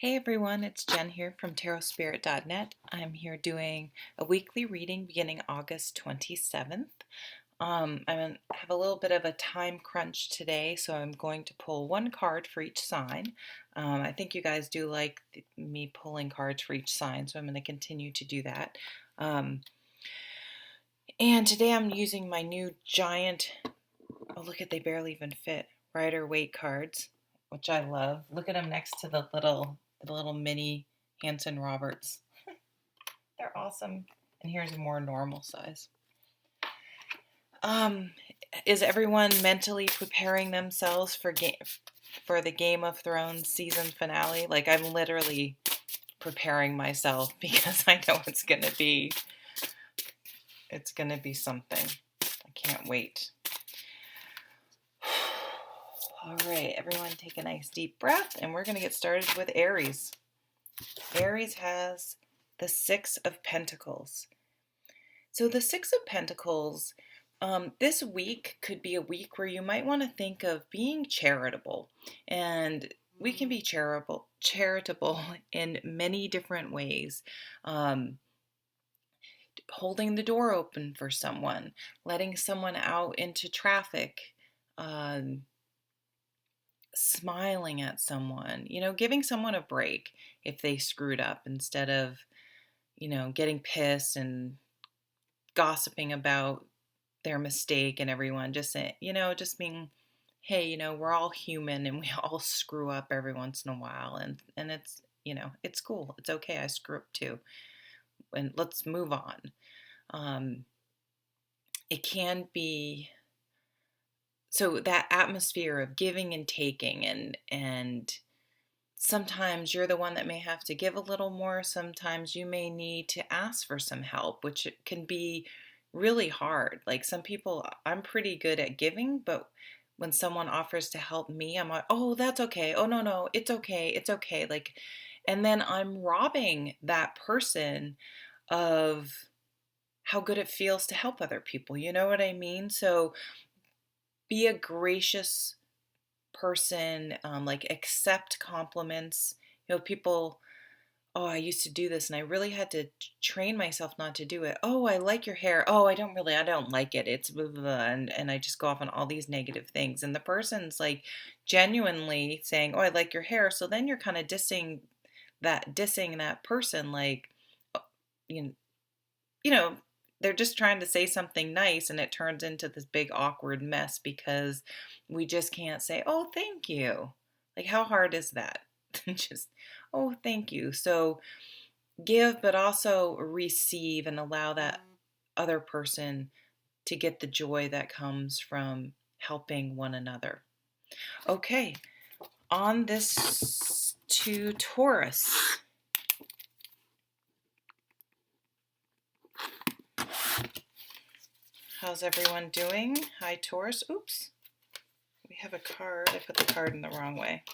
Hey everyone, it's Jen here from tarotspirit.net. I'm here doing a weekly reading beginning August 27th. I have a little bit of a time crunch today, so I'm going to pull one card for each sign. I think you guys do like me pulling cards for each sign, so I'm going to continue to do that. And today I'm using my new giant, oh look at, they barely even fit, Rider-Waite cards, which I love. Look at them next to the little mini Hanson Roberts. They're awesome. And here's a more normal size. Is everyone mentally preparing themselves for the Game of Thrones season finale? Like, I'm literally preparing myself because I know it's gonna be something. I can't wait. All right, everyone take a nice deep breath, and we're gonna get started with Aries. Aries has the Six of Pentacles. So the Six of Pentacles, this week could be a week where you might want to think of being charitable. And we can be charitable in many different ways. Holding the door open for someone, letting someone out into traffic, smiling at someone, giving someone a break if they screwed up instead of, getting pissed and gossiping about their mistake and everyone just saying, just being, hey, we're all human and we all screw up every once in a while, and it's, it's cool. It's okay. I screw up too. And let's move on. It can be so that atmosphere of giving and taking, and sometimes you're the one that may have to give a little more. Sometimes you may need to ask for some help, which can be really hard. Like, some people, I'm pretty good at giving, but when someone offers to help me, I'm like, oh, that's okay. Oh, no, it's okay. It's okay. Like, and then I'm robbing that person of how good it feels to help other people. You know what I mean? So be a gracious person, like accept compliments. People, oh, I used to do this and I really had to train myself not to do it. Oh, I like your hair. Oh, I don't like it. It's blah, blah, blah. And I just go off on all these negative things. And the person's like genuinely saying, oh, I like your hair. So then you're kind of dissing that person, like, you know, you know, they're just trying to say something nice and it turns into this big awkward mess because we just can't say, oh, thank you. Like, how hard is that? Just, oh, thank you. So give, but also receive and allow that other person to get the joy that comes from helping one another. Okay, on this to Taurus. How's everyone doing? Hi, Taurus. Oops. We have a card. I put the card in the wrong way.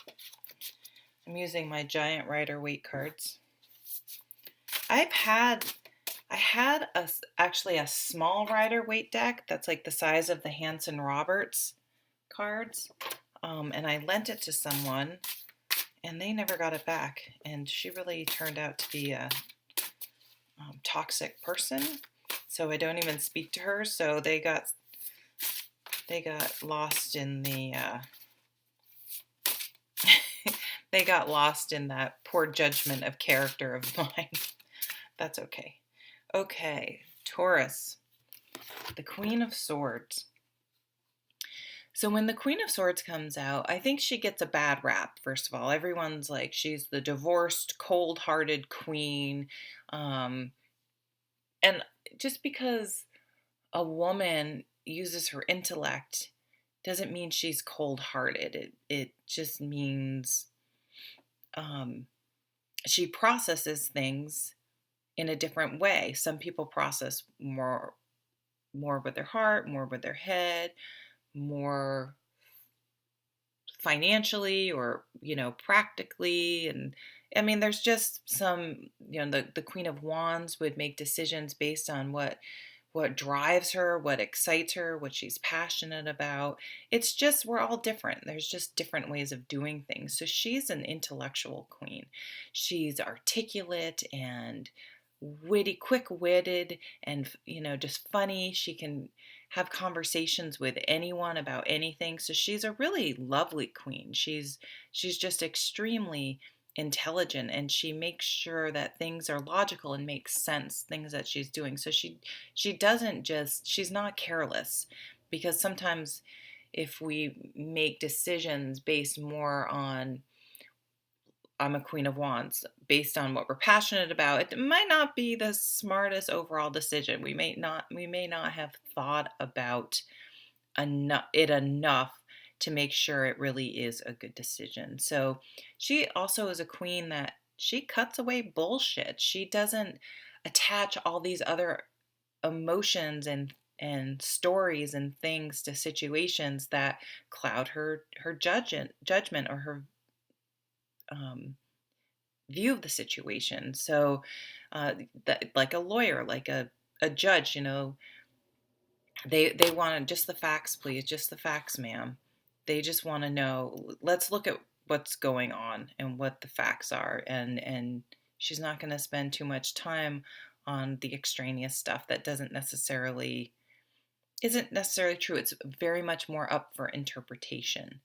I'm using my giant Rider-Waite cards. I had actually a small Rider-Waite deck that's like the size of the Hanson Roberts cards, and I lent it to someone, and they never got it back. And she really turned out to be a toxic person, so I don't even speak to her. So they got lost in the they got lost in that poor judgment of character of mine. That's okay. Okay, Taurus, the Queen of Swords. So when the Queen of Swords comes out, I think she gets a bad rap, first of all. Everyone's like, she's the divorced, cold-hearted queen. And just because a woman uses her intellect doesn't mean she's cold-hearted. It just means she processes things in a different way. Some people process more with their heart, more with their head, more financially, or practically. And I mean, there's just some, the Queen of Wands would make decisions based on what what drives her, what excites her, what she's passionate about. It's just, we're all different. There's just different ways of doing things. So she's an intellectual queen. She's articulate and witty, quick-witted, and just funny. She can have conversations with anyone about anything. So she's a really lovely queen. She's just extremely intelligent, and she makes sure that things are logical and make sense, things that she's doing. So she doesn't just, she's not careless, because sometimes if we make decisions based more on, I'm a Queen of Wands, based on what we're passionate about, it might not be the smartest overall decision. We may not have thought about enough to make sure it really is a good decision. So she also is a queen that she cuts away bullshit. She doesn't attach all these other emotions and stories and things to situations that cloud her judgment or her view of the situation. So like a lawyer, like a judge, they want just the facts, please, just the facts, ma'am. They just want to know, let's look at what's going on and what the facts are. And she's not going to spend too much time on the extraneous stuff that isn't necessarily true. It's very much more up for interpretation.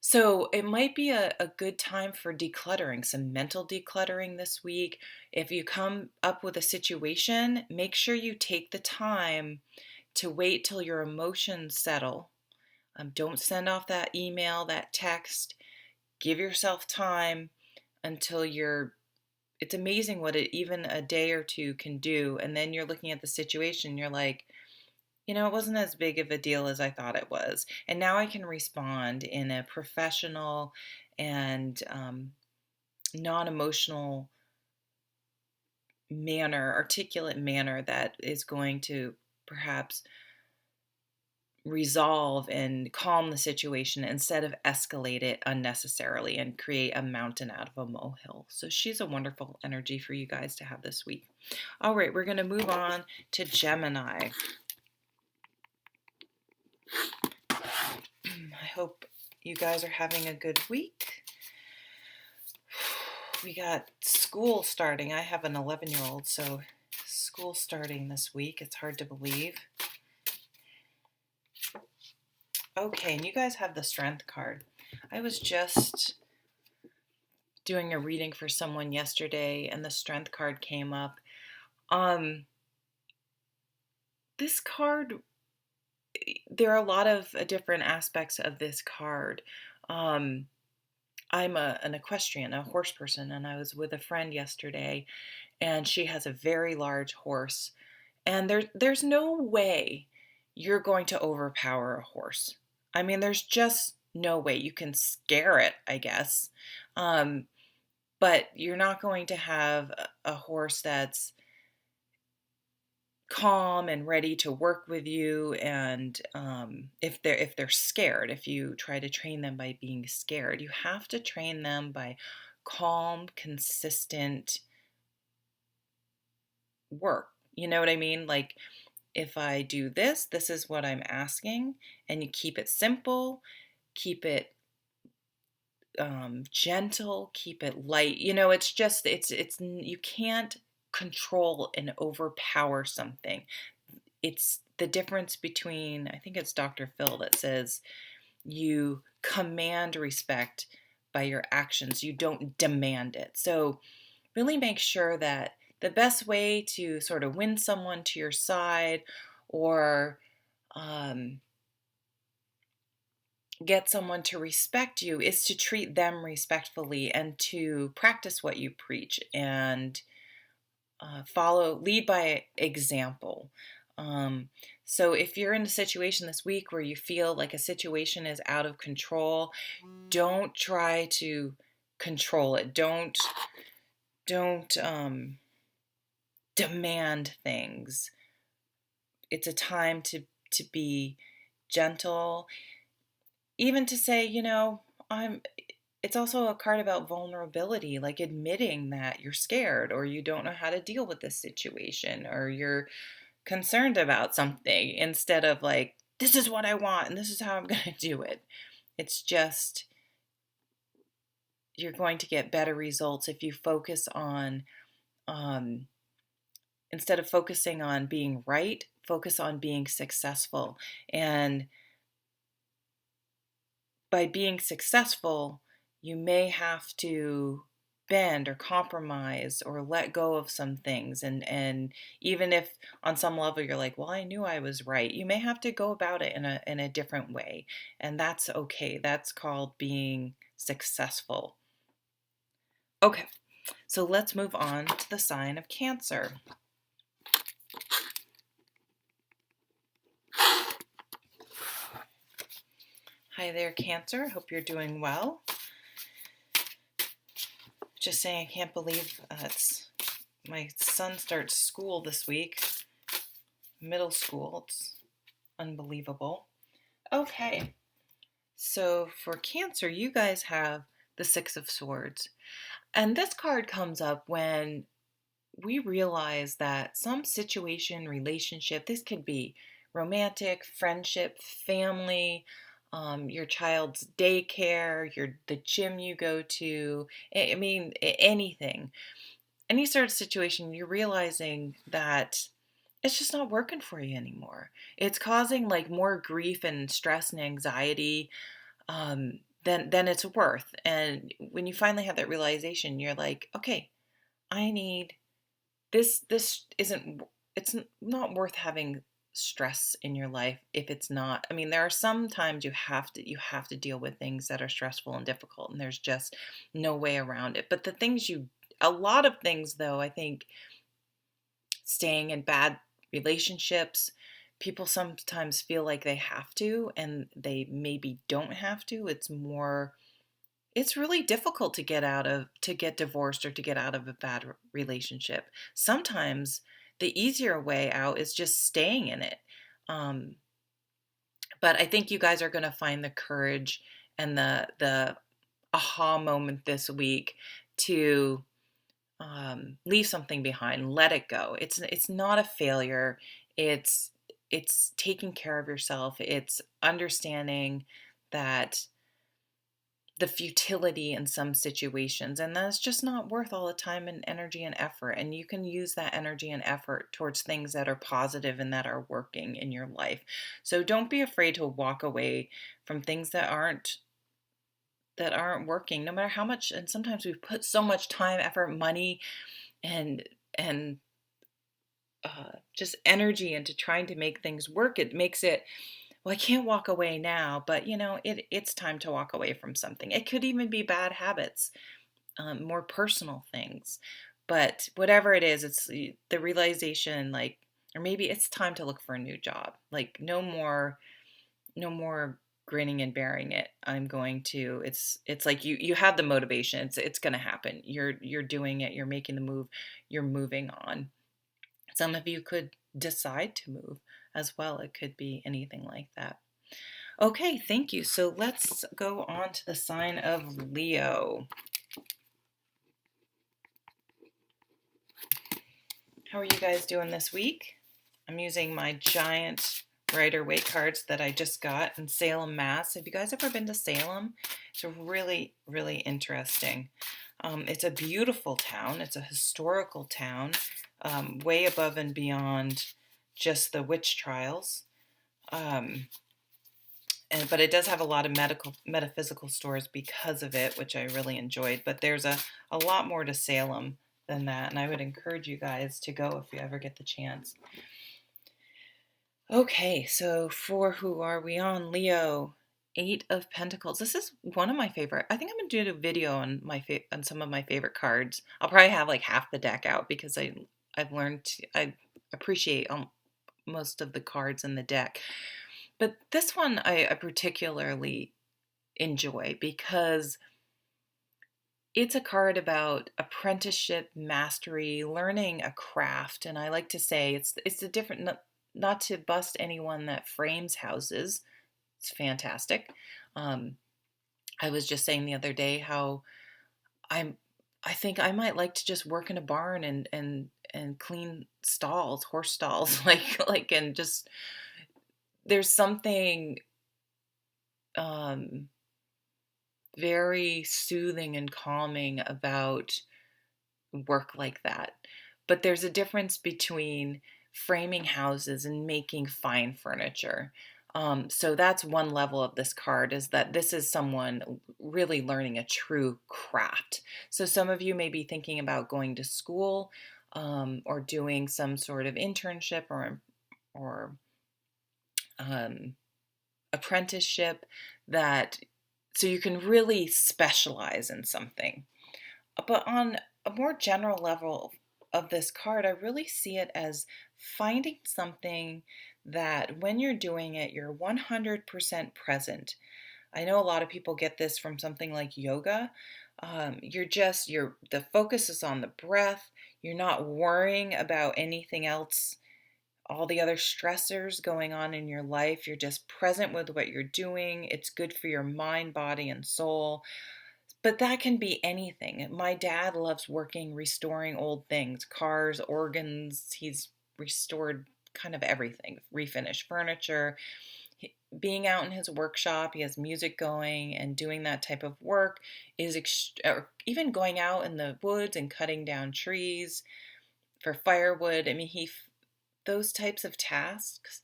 So it might be a good time for decluttering, some mental decluttering this week. If you come up with a situation, make sure you take the time to wait till your emotions settle. Don't send off that email, that text. Give yourself time until it's amazing what even a day or two can do. And then you're looking at the situation, you're like, it wasn't as big of a deal as I thought it was. And now I can respond in a professional and non-emotional manner, articulate manner that is going to perhaps resolve and calm the situation instead of escalate it unnecessarily and create a mountain out of a molehill. So she's a wonderful energy for you guys to have this week. All right, we're going to move on to Gemini. I hope you guys are having a good week. We got school starting. I have an 11-year-old, so school starting this week. It's hard to believe. Okay, and you guys have the Strength card. I was just doing a reading for someone yesterday, and the Strength card came up. This card, there are a lot of different aspects of this card. I'm an equestrian, a horse person, and I was with a friend yesterday, and she has a very large horse, and there's no way you're going to overpower a horse. I mean, there's just no way. You can scare it, I guess, but you're not going to have a horse that's calm and ready to work with you. And if they're scared, if you try to train them by being scared, you have to train them by calm, consistent work. You know what I mean? Like, if I do this is what I'm asking, and you keep it simple, keep it gentle, keep it light. It's just, it's you can't control and overpower something. It's the difference between, I think it's Dr. Phil that says, you command respect by your actions, you don't demand it. So really make sure that the best way to sort of win someone to your side, or get someone to respect you, is to treat them respectfully and to practice what you preach and lead by example. So if you're in a situation this week where you feel like a situation is out of control, don't try to control it. Don't demand things. It's a time to be gentle, even to say, it's also a card about vulnerability, like admitting that you're scared or you don't know how to deal with this situation, or you're concerned about something instead of like, this is what I want and this is how I'm going to do it. It's just, you're going to get better results if you focus on, um, instead of focusing on being right, focus on being successful. And by being successful, you may have to bend or compromise or let go of some things. And even if on some level you're like, well, I knew I was right, you may have to go about it in a different way. And that's okay. That's called being successful. Okay, so let's move on to the sign of Cancer. Hi there, Cancer. Hope you're doing well. Just saying, I can't believe my son starts school this week, middle school. It's unbelievable. Okay, so for Cancer, you guys have the Six of Swords. And this card comes up when we realize that some situation, relationship, this could be romantic, friendship, family, your child's daycare, the gym you go to, I mean, anything. Any sort of situation, you're realizing that it's just not working for you anymore. It's causing like more grief and stress and anxiety than it's worth. And when you finally have that realization, you're like, okay, I need this. This isn't. It's not worth having stress in your life if it's not. I mean, there are some times you have to deal with things that are stressful and difficult, and there's just no way around it. But a lot of things though, I think staying in bad relationships, people sometimes feel like they have to, and they maybe don't have to. It's really difficult to get divorced or to get out of a bad relationship. Sometimes the easier way out is just staying in it. Um, but I think you guys are going to find the courage and the aha moment this week to leave something behind, let it go. It's not a failure. It's it's taking care of yourself. It's understanding that the futility in some situations, and that's just not worth all the time and energy and effort. And you can use that energy and effort towards things that are positive and that are working in your life. So don't be afraid to walk away from things that aren't working, no matter how much. And sometimes we put so much time, effort, money, and just energy into trying to make things work. It makes it, well, I can't walk away now, but it's time to walk away from something. It could even be bad habits, more personal things. But whatever it is, it's the realization, like, or maybe it's time to look for a new job. Like, no more grinning and bearing it. It's like you have the motivation. It's going to happen. You're doing it. You're making the move. You're moving on. Some of you could decide to move as well. It could be anything like that. Okay, thank you. So let's go on to the sign of Leo. How are you guys doing this week? I'm using my giant Rider-Waite cards that I just got in Salem, Mass. Have you guys ever been to Salem? It's really, really interesting. It's a beautiful town. It's a historical town, way above and beyond just the witch trials. But it does have a lot of metaphysical stores because of it, which I really enjoyed. But there's a lot more to Salem than that, and I would encourage you guys to go if you ever get the chance. Okay, so for who are we on? Leo, Eight of Pentacles. This is one of my favorite. I think I'm gonna do a video on on some of my favorite cards. I'll probably have like half the deck out because I appreciate most of the cards in the deck. But this one I particularly enjoy because it's a card about apprenticeship, mastery, learning a craft. And I like to say it's a different, not to bust anyone that frames houses. It's fantastic. I was just saying the other day how I'm I think I might like to just work in a barn and clean stalls, horse stalls, and just there's something um very soothing and calming about work like that. But there's a difference between framing houses and making fine furniture. So that's one level of this card, is that this is someone really learning a true craft. So some of you may be thinking about going to school, or doing some sort of internship or um, apprenticeship, that so you can really specialize in something. But on a more general level of this card, I really see it as finding something that when you're doing it, you're 100% present. I know a lot of people get this from something like yoga. The focus is on the breath. You're not worrying about anything else, all the other stressors going on in your life. You're just present with what you're doing. It's good for your mind, body, and soul. But that can be anything. My dad loves working, restoring old things, cars, organs. He's restored kind of everything, refinished furniture. Being out in his workshop, he has music going, and doing that type of work or even going out in the woods and cutting down trees for firewood. I mean, those types of tasks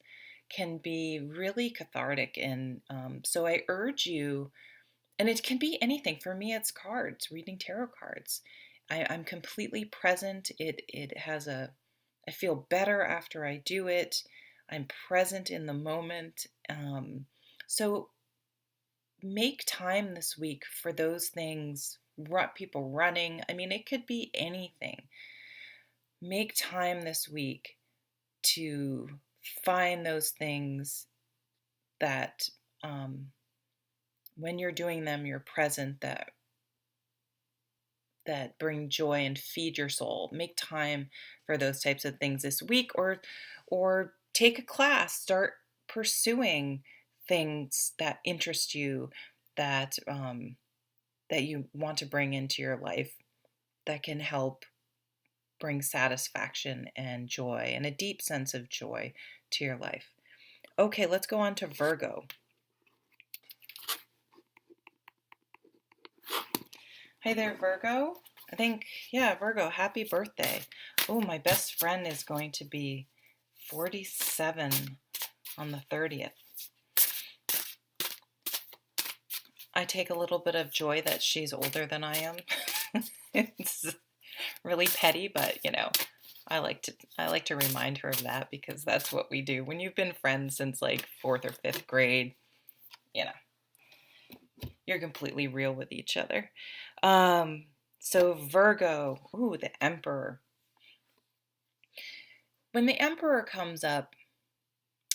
can be really cathartic. And so I urge you, and it can be anything. For me, it's cards, reading tarot cards. I'm completely present. I feel better after I do it. I'm present in the moment. So make time this week for those things. People running. I mean, it could be anything. Make time this week to find those things that when you're doing them, you're present, that bring joy and feed your soul. Make time for those types of things this week, or take a class, start pursuing things that interest you, that you want to bring into your life, that can help bring satisfaction and joy and a deep sense of joy to your life. Okay, let's go on to Virgo. Hi there, Virgo. Yeah, Virgo, happy birthday. Oh, my best friend is going to be 47 on the 30th. I take a little bit of joy that she's older than I am. It's really petty, but I like to remind her of that, because that's what we do. When you've been friends since like 4th or 5th grade, you know, you're completely real with each other. So Virgo, ooh, the Emperor. When the Emperor comes up,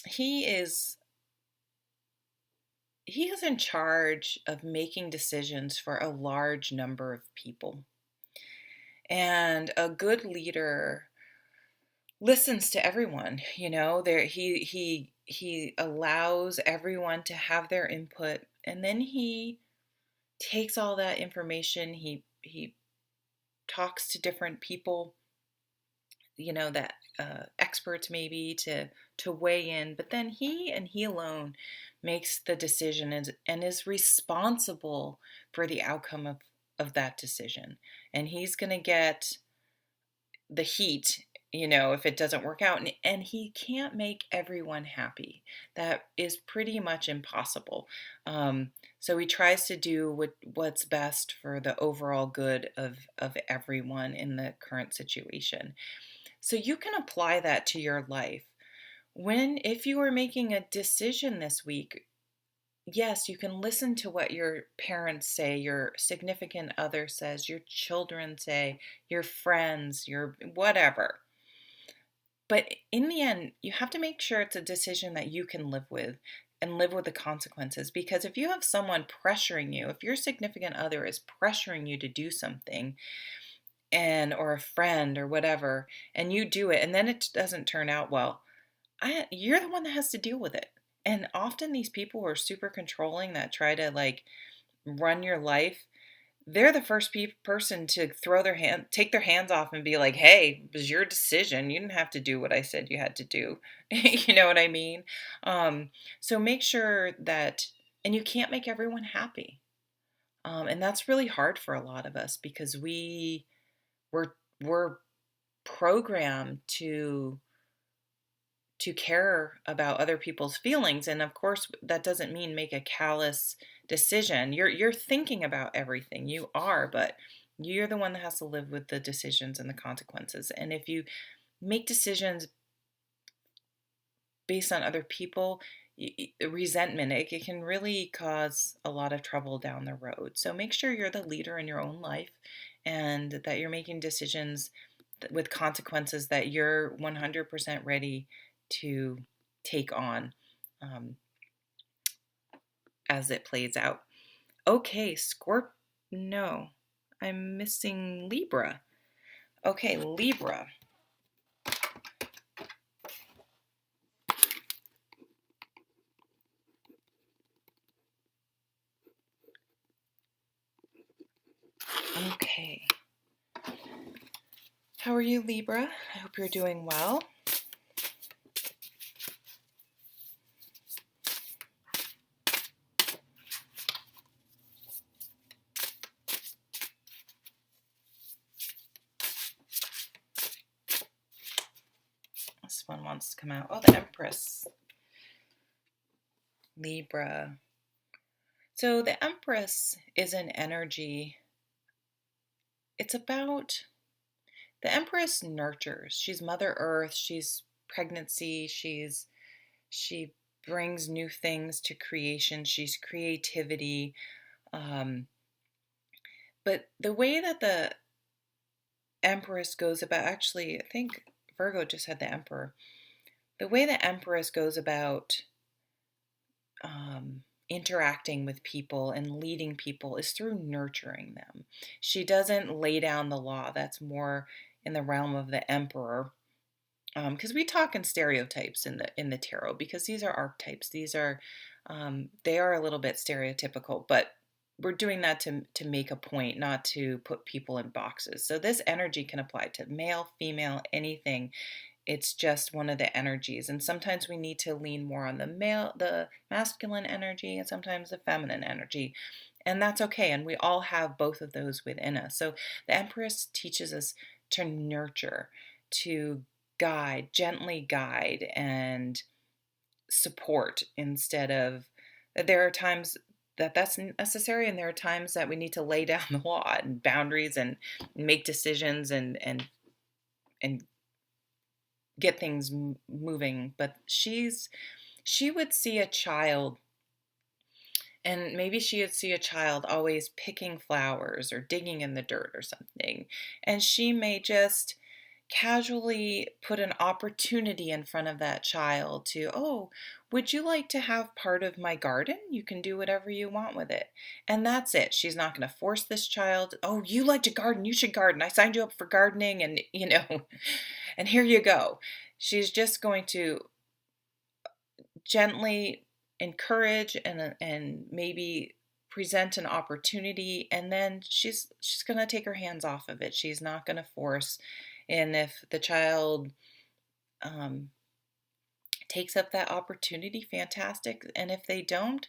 he is in charge of making decisions for a large number of people. And a good leader listens to everyone. He allows everyone to have their input, and then he takes all that information. He talks to different people, that experts maybe, to weigh in, but then he alone makes the decision, and is responsible for the outcome of that decision. And he's going to get the heat, if it doesn't work out, and he can't make everyone happy. That is pretty much impossible. So he tries to do what's best for the overall good of everyone in the current situation. So you can apply that to your life. If you are making a decision this week, yes, you can listen to what your parents say, your significant other says, your children say, your friends, your whatever. But in the end, you have to make sure it's a decision that you can live with, and live with the consequences. Because if you have someone pressuring you, if your significant other is pressuring you to do something, or a friend or whatever, and you do it, and then it doesn't turn out well, you're the one that has to deal with it. And often these people who are super controlling, that try to run your life, they're the first person to take their hands off and be like, hey, it was your decision. You didn't have to do what I said you had to do. You know what I mean? Um, so make sure that, and you can't make everyone happy. And that's really hard for a lot of us because we're, we're programmed to care about other people's feelings, and of course that doesn't mean make a callous decision. You're thinking about everything, you are, but you're the one that has to live with the decisions and the consequences. And if you make decisions based on other people, resentment, it can really cause a lot of trouble down the road. So make sure you're the leader in your own life and that you're making decisions with consequences that you're 100% ready to take on, um, as it plays out. Okay, no, I'm missing Libra. Okay, Libra. Okay. How are you, Libra? I hope you're doing well. This one wants to come out. Oh, the Empress. Libra. So the Empress is an energy. It's about, the Empress nurtures. She's Mother Earth. She's pregnancy. She brings new things to creation. She's creativity. Um, but the way that the Empress goes about, actually, I think Virgo just had the Emperor. The way the Empress goes about interacting with people and leading people is through nurturing them. She doesn't lay down the law. That's more in the realm of the Emperor. Because we talk in stereotypes in the tarot, because these are archetypes. These are they are a little bit stereotypical, but we're doing that to make a point, not to put people in boxes. So this energy can apply to male, female, anything. It's just one of the energies, and sometimes we need to lean more on the masculine energy, and sometimes the feminine energy, and that's okay. And we all have both of those within us. So the Empress teaches us to nurture, to guide, gently guide, and support instead of. There are times that that's necessary, and there are times that we need to lay down the law and boundaries and make decisions and get things moving. But she would see a child, and maybe she would see a child always picking flowers or digging in the dirt or something, and she may just casually put an opportunity in front of that child to, oh, would you like to have part of my garden? You can do whatever you want with it. And that's it. She's not going to force this child, oh, you like to garden, you should garden. I signed you up for gardening, and, and here you go. She's just going to gently encourage and maybe present an opportunity, and then she's going to take her hands off of it. She's not going to force. And if the child takes up that opportunity, fantastic. And if they don't,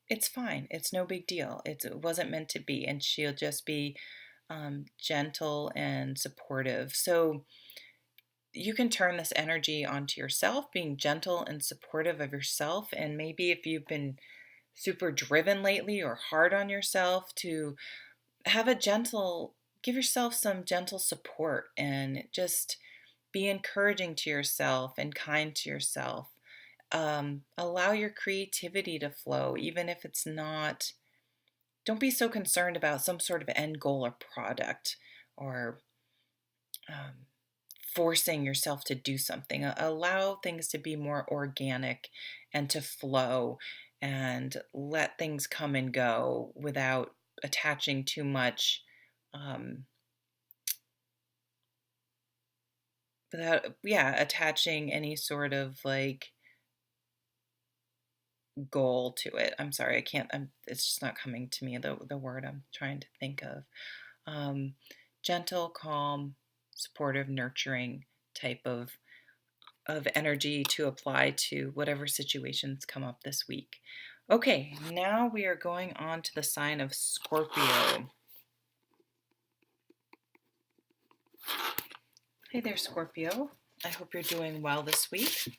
it's fine. It's no big deal. It wasn't meant to be. And she'll just be gentle and supportive. So you can turn this energy onto yourself, being gentle and supportive of yourself. And maybe if you've been super driven lately or hard on yourself, to have give yourself some gentle support and just be encouraging to yourself and kind to yourself. Allow your creativity to flow, even if it's not. Don't be so concerned about some sort of end goal or product, or forcing yourself to do something. Allow things to be more organic and to flow, and let things come and go without attaching too much, attaching any sort of like goal to it. I'm sorry, I can't, it's just not coming to me, the word I'm trying to think of. Um, Gentle, calm, supportive, nurturing type of energy to apply to whatever situations come up this week. Okay, now we are going on to the sign of Scorpio. Hey there, Scorpio. I hope you're doing well this week.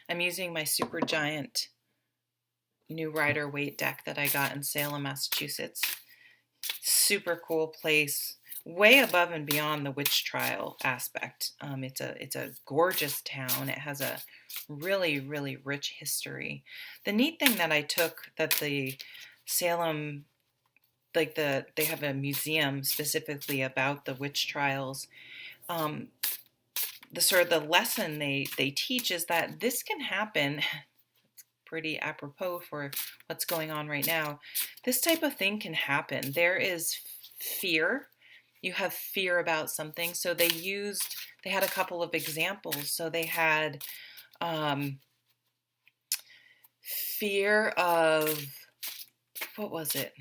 I'm using my super giant new Rider-Waite deck that I got in Salem, Massachusetts. Super cool place, way above and beyond the witch trial aspect. It's a gorgeous town. It has a really, really rich history. The neat thing that I took that the Salem, they have a museum specifically about the witch trials. The sort of the lesson they teach is that this can happen. Pretty apropos for what's going on right now. This type of thing can happen. There is fear. You have fear about something. So they had a couple of examples. So they had fear of, what was it?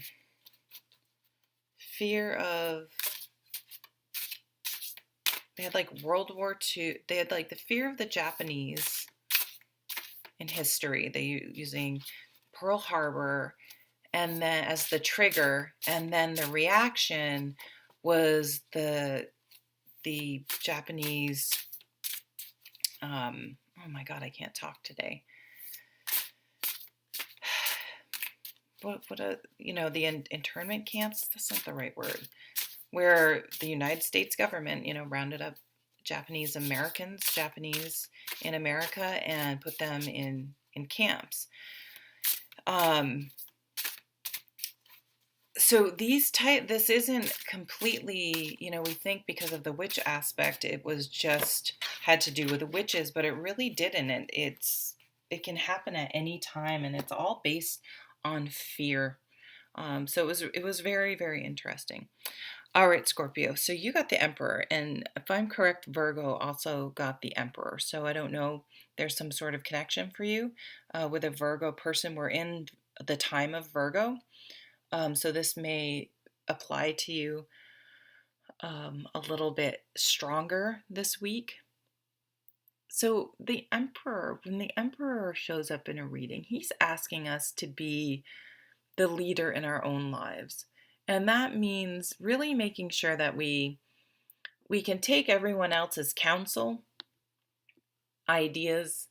They had like World War II. They had like the fear of the Japanese in history. They using Pearl Harbor and then as the trigger, and then the reaction was the Japanese. Oh my God, I can't talk today. The internment camps. That's not the right word. Where the United States government, rounded up Japanese in America and put them in camps. So this isn't completely, we think because of the witch aspect, it was just had to do with the witches, but it really didn't. It can happen at any time, and it's all based on fear. So it was very, very interesting. All right, Scorpio. So you got the Emperor, and if I'm correct, Virgo also got the Emperor. So I don't know, there's some sort of connection for you with a Virgo person. We're in the time of Virgo. So this may apply to you a little bit stronger this week. So the Emperor, when the Emperor shows up in a reading, he's asking us to be the leader in our own lives. And that means really making sure that we can take everyone else's counsel, ideas,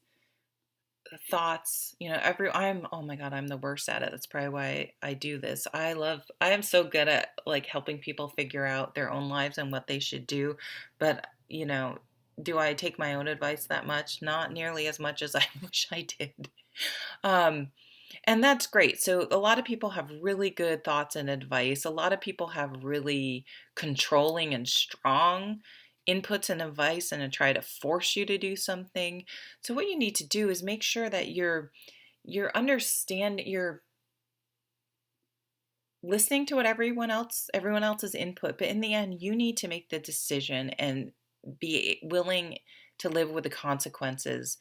thoughts, oh my God, I'm the worst at it. That's probably why I do this. I am so good at like helping people figure out their own lives and what they should do. But, do I take my own advice that much? Not nearly as much as I wish I did. And that's great. So a lot of people have really good thoughts and advice. A lot of people have really controlling and strong inputs and advice and to try to force you to do something. So what you need to do is make sure that you're listening to what everyone else's input, but in the end you need to make the decision and be willing to live with the consequences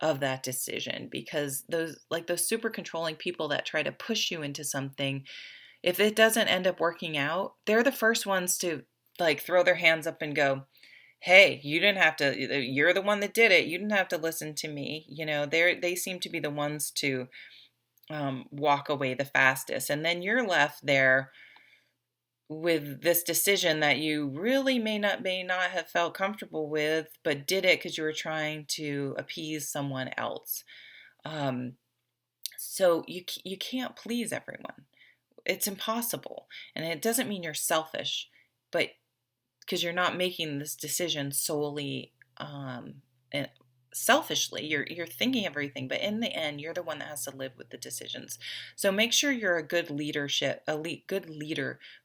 of that decision, because those super controlling people that try to push you into something, if it doesn't end up working out, they're the first ones to like throw their hands up and go, hey, you didn't have to, you're the one that did it, you didn't have to listen to me. They seem to be the ones to walk away the fastest, and then you're left there with this decision that you really may not have felt comfortable with, but did it because you were trying to appease someone else. So you can't please everyone. It's impossible. And it doesn't mean you're selfish, but because you're not making this decision solely selfishly, you're thinking everything, but in the end you're the one that has to live with the decisions. So make sure you're a good leader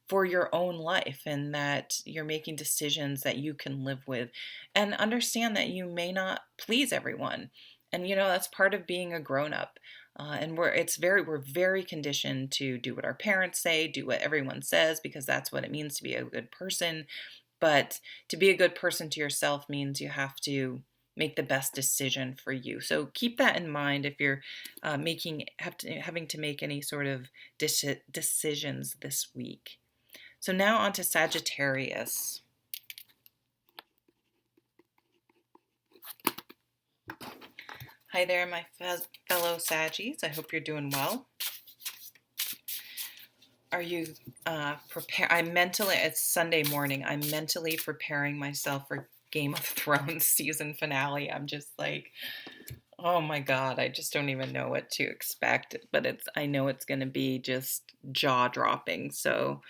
for your own life, and that you're making decisions that you can live with, and understand that you may not please everyone. And that's part of being a grown-up. And we're very conditioned to do what our parents say, do what everyone says, because that's what it means to be a good person. But to be a good person to yourself means you have to make the best decision for you. So keep that in mind if you're having to make any sort of decisions this week. So now on to Sagittarius. Hi there, my fellow Saggies. I hope you're doing well. Are you it's Sunday morning. I'm mentally preparing myself for Game of Thrones season finale. I'm just like, oh my God, I just don't even know what to expect. But I know it's going to be just jaw dropping. So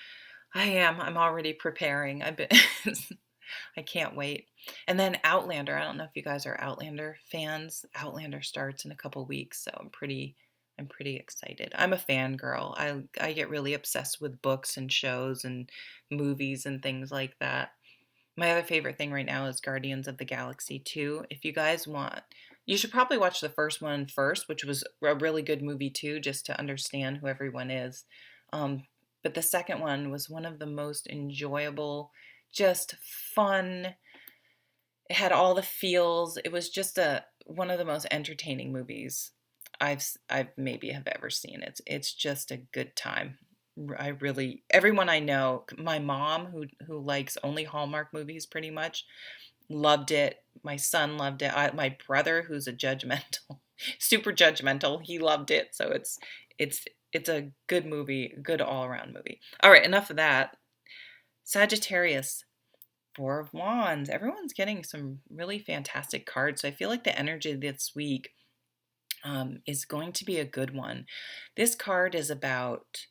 I'm already preparing. I can't wait. And then Outlander. I don't know if you guys are Outlander fans. Outlander starts in a couple weeks, so I'm pretty excited. I'm a fangirl. I get really obsessed with books and shows and movies and things like that. My other favorite thing right now is Guardians of the Galaxy 2. If you guys want, you should probably watch the first one first, which was a really good movie too, just to understand who everyone is. But the second one was one of the most enjoyable, just fun. It had all the feels. It was just one of the most entertaining movies I've maybe have ever seen. It's just a good time. Everyone I know, my mom who likes only Hallmark movies pretty much, loved it. My son loved it. My brother, who's a judgmental, super judgmental, he loved it. So it's a good movie, good all around movie. All right, enough of that. Sagittarius, Four of Wands. Everyone's getting some really fantastic cards. So I feel like the energy this week is going to be a good one. This card is about,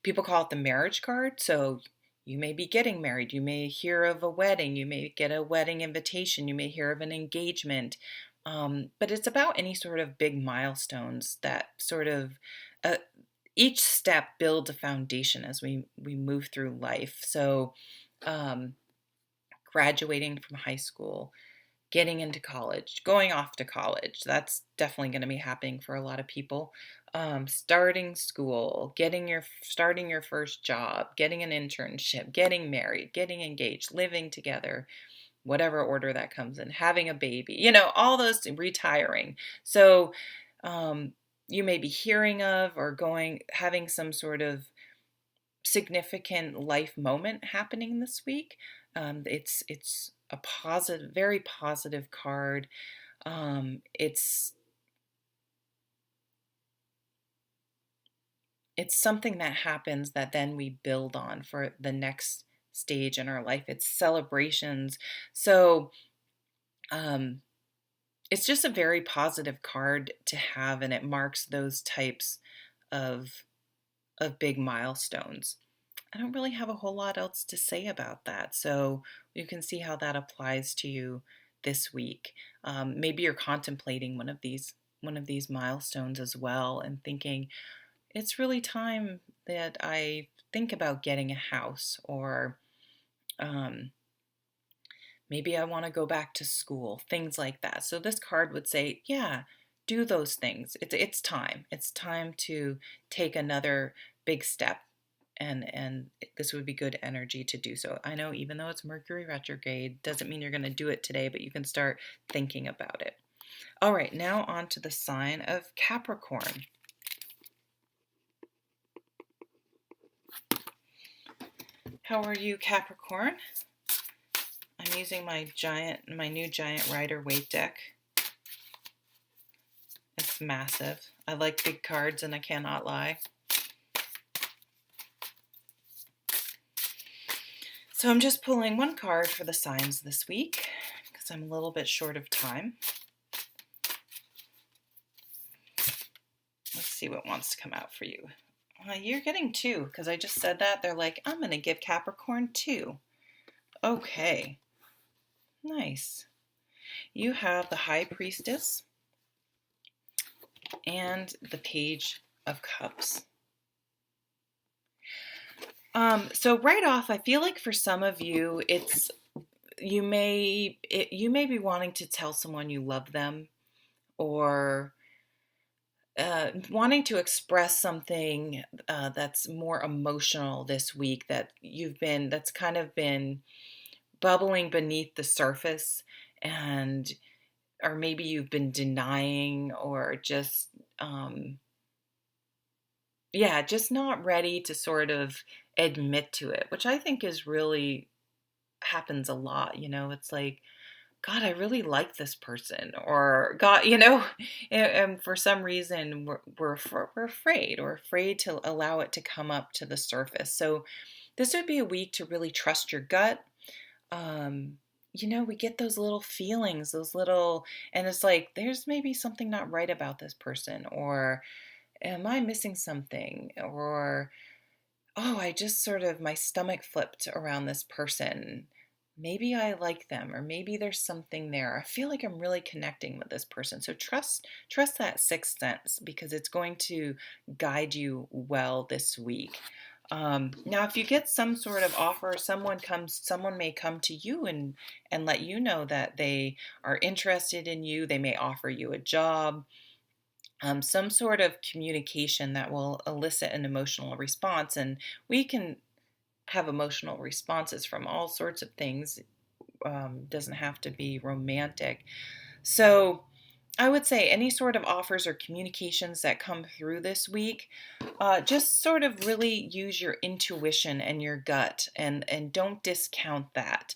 people call it the marriage card. So you may be getting married. You may hear of a wedding. You may get a wedding invitation. You may hear of an engagement. But it's about any sort of big milestones that sort of, each step builds a foundation as we move through life. So graduating from high school, getting into college, going off to college. That's definitely going to be happening for a lot of people. Starting school, starting your first job, getting an internship, getting married, getting engaged, living together, whatever order that comes in, having a baby, all those, retiring. So you may be hearing of or having some sort of significant life moment happening this week. It's a positive, very positive card. It's something that happens that then we build on for the next stage in our life. It's celebrations. So it's just a very positive card to have, and it marks those types of big milestones. I don't really have a whole lot else to say about that. So you can see how that applies to you this week. Maybe you're contemplating one of these milestones as well and thinking, it's really time that I think about getting a house, or maybe I want to go back to school, things like that. So this card would say, yeah, do those things. It's time. It's time to take another big step. And this would be good energy to do so. I know, even though it's Mercury retrograde, doesn't mean you're going to do it today, but you can start thinking about it. All right, now on to the sign of Capricorn. How are you, Capricorn? I'm using my new giant Rider-Waite deck. It's massive. I like big cards, and I cannot lie. So I'm just pulling one card for the signs this week because I'm a little bit short of time. Let's see what wants to come out for you. You're getting 2 because I just said that. They're like, I'm going to give Capricorn 2. Okay. Nice. You have the High Priestess and the Page of Cups. So right off, I feel like for some of you, you may be wanting to tell someone you love them, or wanting to express something that's more emotional this week that's kind of been bubbling beneath the surface, and or maybe you've been denying, or just, yeah, just not ready to sort of admit to it, which I think is really happens a lot. It's like, God, I really like this person, or God, and for some reason we're afraid, or afraid to allow it to come up to the surface. So this would be a week to really trust your gut. um, we get those little feelings, and it's like, there's maybe something not right about this person, or am I missing something, or, oh, I just sort of, my stomach flipped around this person. Maybe I like them, or maybe there's something there. I feel like I'm really connecting with this person. So trust that sixth sense, because it's going to guide you well this week. Now, if you get some sort of offer, someone may come to you and let you know that they are interested in you. They may offer you a job, some sort of communication that will elicit an emotional response. And we can have emotional responses from all sorts of things. Doesn't have to be romantic. So I would say any sort of offers or communications that come through this week, just sort of really use your intuition and your gut, and don't discount that.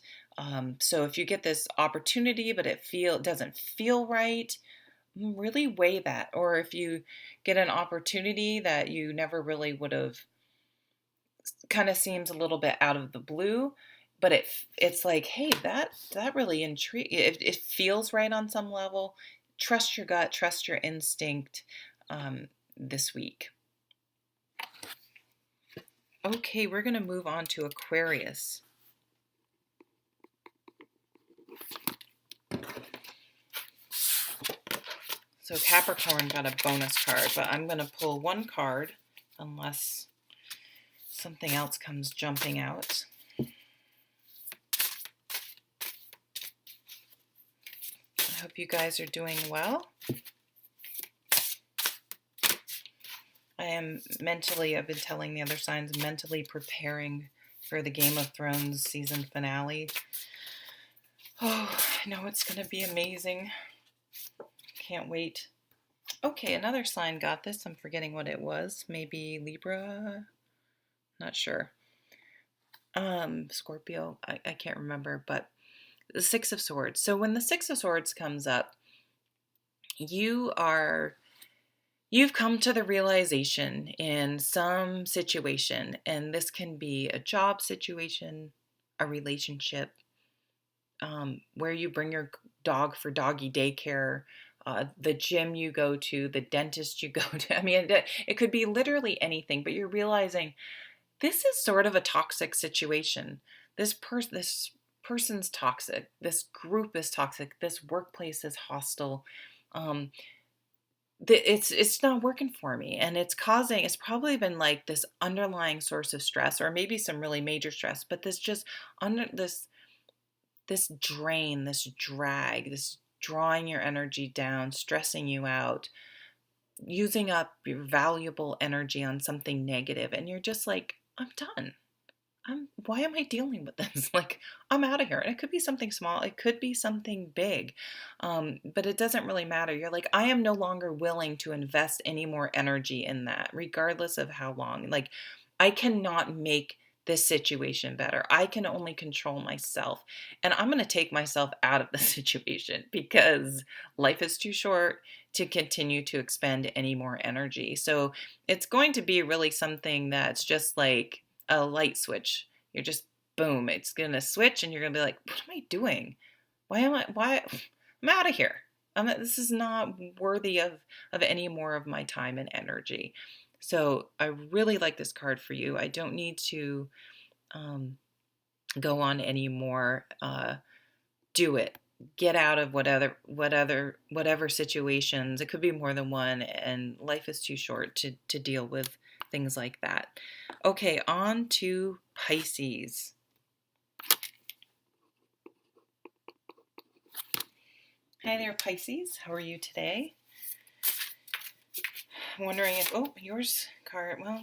So if you get this opportunity but it doesn't feel right, really weigh that. Or if you get an opportunity that you never really would have, kind of seems a little bit out of the blue, but it's like, hey, that really intrigues. It feels right on some level. Trust your gut, trust your instinct, this week. Okay, we're going to move on to Aquarius. So Capricorn got a bonus card, but I'm going to pull one card unless something else comes jumping out. I hope you guys are doing well. I've been telling the other signs, mentally preparing for the Game of Thrones season finale. Oh, I know it's going to be amazing. Can't wait. Okay, another sign got this. I'm forgetting what it was. Maybe Libra? Not sure. Scorpio? I can't remember, but the Six of Swords. So when the Six of Swords comes up, you've come to the realization in some situation, and this can be a job situation, a relationship, where you bring your dog for doggy daycare, the gym you go to, the dentist you go to. I mean, it could be literally anything, but you're realizing this is sort of a toxic situation. This person's toxic. This group is toxic. This workplace is hostile. Um, it's not working for me, and it's probably been like this underlying source of stress, or maybe some really major stress, but this just under this drain, this drag, this drawing your energy down, stressing you out, using up your valuable energy on something negative, and you're just like, I'm done. Why am I dealing with this? Like, I'm out of here. And it could be something small, it could be something big, but it doesn't really matter. You're like, I am no longer willing to invest any more energy in that, regardless of how long. Like, I cannot make this situation better. I can only control myself. And I'm going to take myself out of the situation, because life is too short to continue to expend any more energy. So it's going to be really something that's just like a light switch. You're just, boom, it's going to switch, and you're going to be like, what am I doing? Why I'm out of here. This is not worthy of any more of my time and energy. So I really like this card for you. I don't need to go on anymore. Do it. Get out of whatever situations. It could be more than one, and life is too short to deal with things like that. Okay, on to Pisces. Hi there, Pisces. How are you today? I'm wondering if, yours card, well,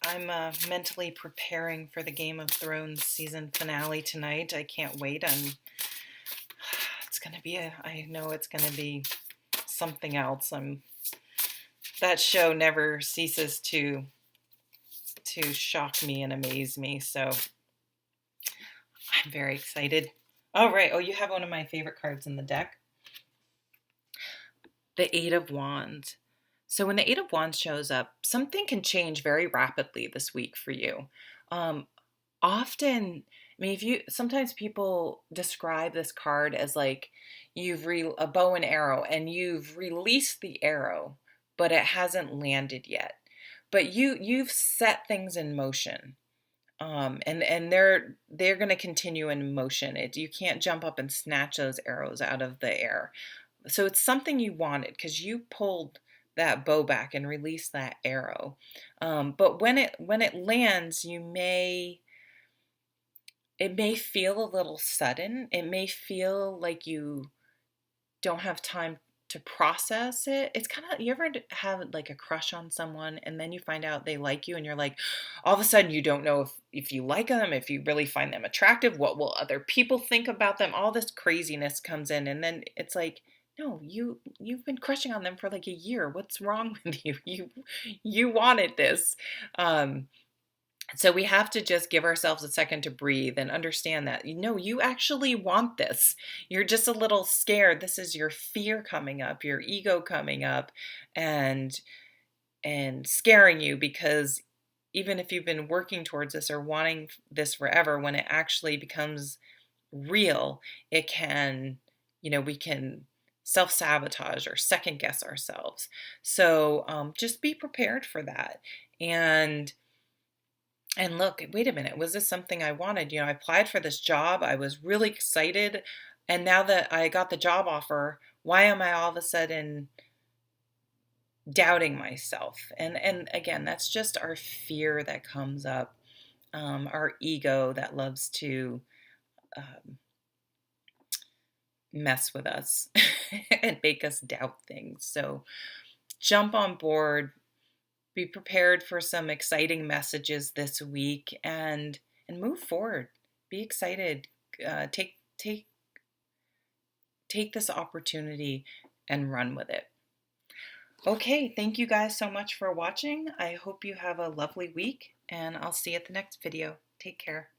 I'm mentally preparing for the Game of Thrones season finale tonight. I can't wait. I'm I know it's gonna be something else. That show never ceases to shock me and amaze me. So I'm very excited. All right. Oh, you have one of my favorite cards in the deck, the Eight of Wands. So when the Eight of Wands shows up, something can change very rapidly this week for you. Um, Often, I mean, if you sometimes people describe this card as like a bow and arrow, and you've released the arrow, but it hasn't landed yet. But you've set things in motion. And they're going to continue in motion. You can't jump up and snatch those arrows out of the air. So it's something you wanted because you pulled that bow back and released that arrow. But when it lands, it may feel a little sudden. It may feel like you don't have time to process it. It's kind of, you ever have like a crush on someone and then you find out they like you and you're like, all of a sudden you don't know if you like them, if you really find them attractive, what will other people think about them? All this craziness comes in, and then it's like, no, you've been crushing on them for like a year. What's wrong with you? You wanted this. So we have to just give ourselves a second to breathe and understand that, you actually want this. You're just a little scared. This is your fear coming up, your ego coming up and scaring you, because even if you've been working towards this or wanting this forever, when it actually becomes real, it can, we can self-sabotage or second guess ourselves. So just be prepared for that. And look, wait a minute, was this something I wanted? I applied for this job. I was really excited. And now that I got the job offer, why am I all of a sudden doubting myself? And again, that's just our fear that comes up, our ego that loves to mess with us and make us doubt things. So jump on board. Be prepared for some exciting messages this week, and move forward. Be excited. Take this opportunity and run with it. Okay, thank you guys so much for watching. I hope you have a lovely week, and I'll see you at the next video. Take care.